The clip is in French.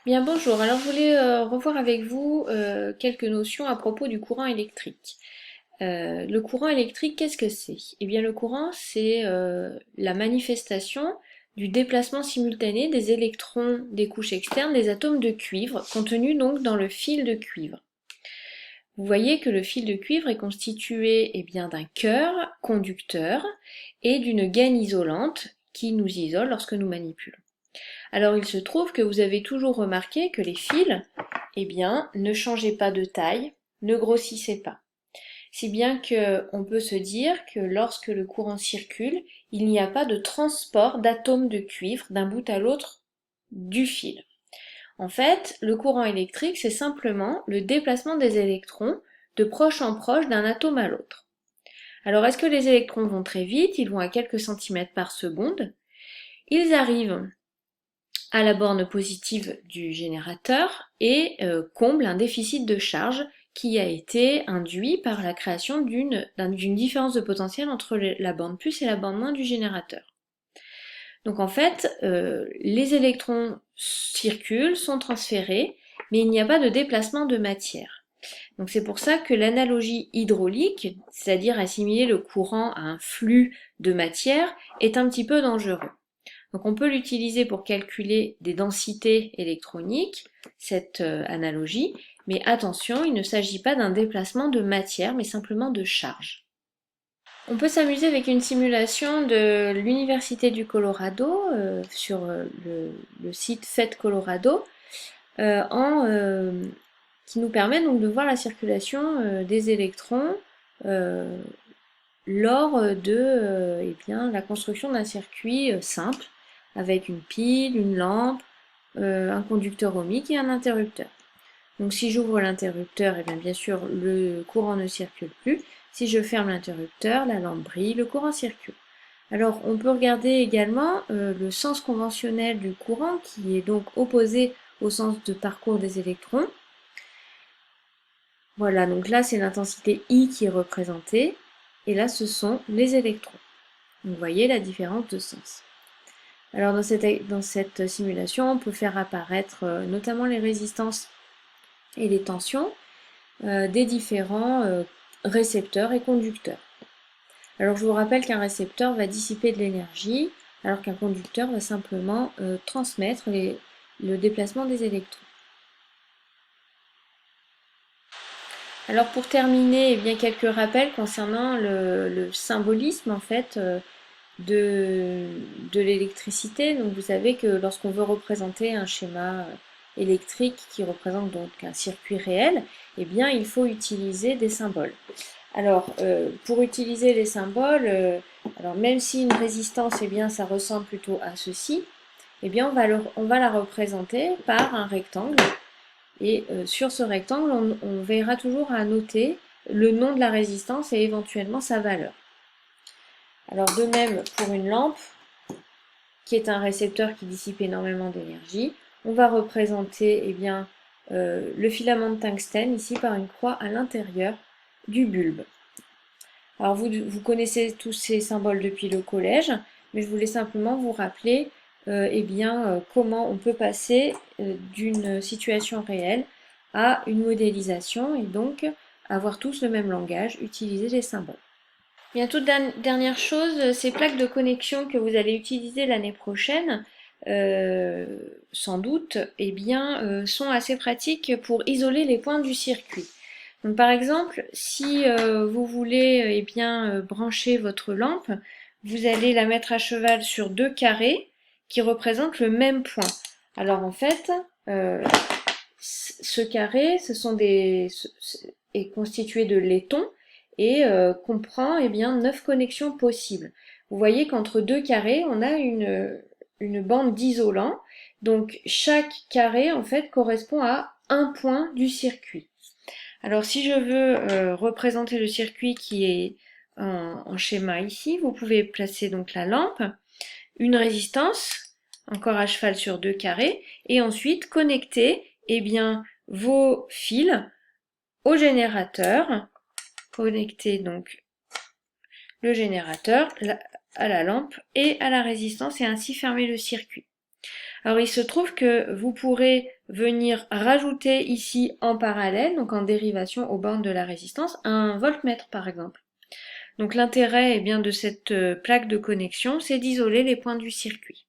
Bien, bonjour. Alors, je voulais revoir avec vous quelques notions à propos du courant électrique. Le courant électrique, qu'est-ce que c'est? Eh bien, le courant, c'est la manifestation du déplacement simultané des électrons des couches externes des atomes de cuivre contenus donc dans le fil de cuivre. Vous voyez que le fil de cuivre est constitué bien d'un cœur conducteur et d'une gaine isolante qui nous isole lorsque nous manipulons. Alors il se trouve que vous avez toujours remarqué que les fils, ne changeaient pas de taille, ne grossissaient pas. Si bien qu'on peut se dire que lorsque le courant circule, il n'y a pas de transport d'atomes de cuivre d'un bout à l'autre du fil. En fait, le courant électrique, c'est simplement le déplacement des électrons de proche en proche d'un atome à l'autre. Alors est-ce que les électrons vont très vite? Ils vont à quelques centimètres par seconde. Ils arrivent à la borne positive du générateur et comble un déficit de charge qui a été induit par la création d'une différence de potentiel entre la borne plus et la borne moins du générateur. Donc en fait, les électrons circulent, sont transférés, mais il n'y a pas de déplacement de matière. Donc c'est pour ça que l'analogie hydraulique, c'est-à-dire assimiler le courant à un flux de matière, est un petit peu dangereux. Donc on peut l'utiliser pour calculer des densités électroniques, cette analogie, mais attention, il ne s'agit pas d'un déplacement de matière, mais simplement de charge. On peut s'amuser avec une simulation de l'Université du Colorado sur le site FET Colorado, qui nous permet donc de voir la circulation des électrons euh, lors de la construction d'un circuit simple avec une pile, une lampe, un conducteur ohmique et un interrupteur. Donc si j'ouvre l'interrupteur, bien sûr le courant ne circule plus. Si je ferme l'interrupteur, la lampe brille, le courant circule. Alors on peut regarder également le sens conventionnel du courant qui est donc opposé au sens de parcours des électrons. Voilà, donc là c'est l'intensité I qui est représentée et là ce sont les électrons. Donc, vous voyez la différence de sens. Alors dans cette simulation, on peut faire apparaître notamment les résistances et les tensions des différents récepteurs et conducteurs. Alors je vous rappelle qu'un récepteur va dissiper de l'énergie, alors qu'un conducteur va simplement transmettre le déplacement des électrons. Alors pour terminer, quelques rappels concernant le symbolisme en fait de l'électricité. Donc vous savez que lorsqu'on veut représenter un schéma électrique qui représente donc un circuit réel, il faut utiliser des symboles. Alors pour utiliser les symboles, alors même si une résistance, ça ressemble plutôt à ceci, on va la représenter par un rectangle. Et sur ce rectangle, on veillera toujours à noter le nom de la résistance et éventuellement sa valeur. Alors de même pour une lampe, qui est un récepteur qui dissipe énormément d'énergie, on va représenter le filament de tungstène ici par une croix à l'intérieur du bulbe. Alors vous connaissez tous ces symboles depuis le collège, mais je voulais simplement vous rappeler comment on peut passer d'une situation réelle à une modélisation et donc avoir tous le même langage, utiliser les symboles. Bien, toute dernière chose, ces plaques de connexion que vous allez utiliser l'année prochaine, euh, sans doute, sont assez pratiques pour isoler les points du circuit. Donc, par exemple, si vous voulez brancher votre lampe, vous allez la mettre à cheval sur deux carrés qui représentent le même point. Alors en fait, ce carré, est constitué de laitons et comprend 9 connexions possibles. Vous voyez qu'entre deux carrés, on a une bande d'isolant. Donc chaque carré en fait correspond à un point du circuit. Alors si je veux représenter le circuit qui est en schéma ici, vous pouvez placer donc la lampe, une résistance, encore à cheval sur deux carrés, et ensuite connecter vos fils au générateur, connecter donc le générateur à la lampe et à la résistance et ainsi fermer le circuit. Alors il se trouve que vous pourrez venir rajouter ici en parallèle, donc en dérivation aux bornes de la résistance, un voltmètre par exemple. Donc l'intérêt, eh bien, de cette plaque de connexion, c'est d'isoler les points du circuit.